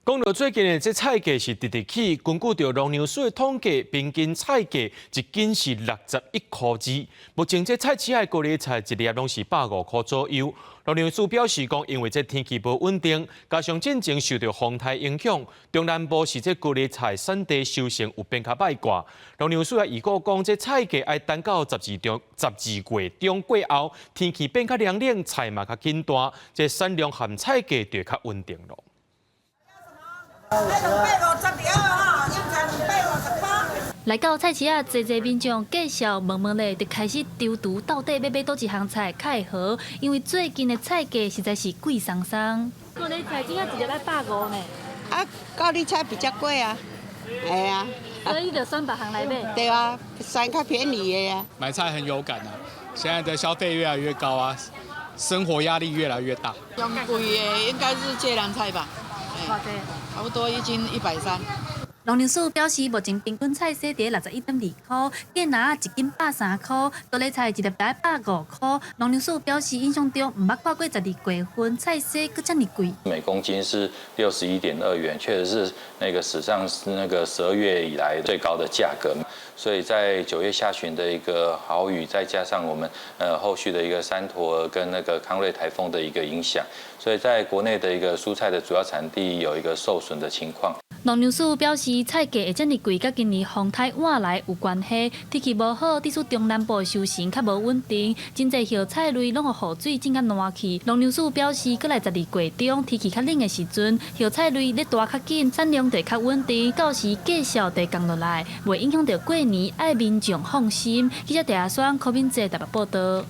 讲到最近的这菜价是直直起，根据着农粮署的统计，平均菜价一斤是61块二。目前这菜市的高丽菜一粒拢是150块左右。农粮署表示讲，因为这天气无稳定，加上进前受到风台影响，中南部是这高丽菜产地收成有变较歹挂。农粮署也预告讲，这菜价要等到12月中过后，天气变较凉冷，菜嘛较紧大，这产量含菜价就较稳定咯。 来到菜市啊，济民众介绍问问咧，就开始丢毒，到底要买倒一项菜较会好？因为最近的菜价实在是贵桑桑。高丽菜今仔一粒要150呢。啊，高丽菜比较贵啊，哎呀，所以就选别项来买。对啊，选较便宜的呀。买菜很有感啊，现在的消费越来越高啊，生活压力越来越大。最贵的应该是芥蓝菜吧，差不多1斤130。 农粮署表示，目前平均菜色在61.2块，芥蓝1斤130块，高丽菜一粒才150块。农粮署表示，印象中唔捌看过12月份菜色阁这么贵。每公斤是61.2元，确实是那个史上是那个12月以来最高的价格。所以在9月下旬的一个豪雨，再加上我们后续的一个山陀跟那个康瑞台风的一个影响，所以在国内的一个蔬菜的主要产地有一个受损的情况。 农粮署表示，菜价会这么贵，甲今年风台晚来有关系。天气无好，致使中南部收成较无稳定，真侪叶菜类拢互雨水浸甲烂去。农粮署表示，过来12月中天气较冷的时阵，叶菜类咧大较紧，产量就较稳定，到时价销就降落来，袂影响到过年，爱民众放心。记者陈阿双、柯敏哲台北报道。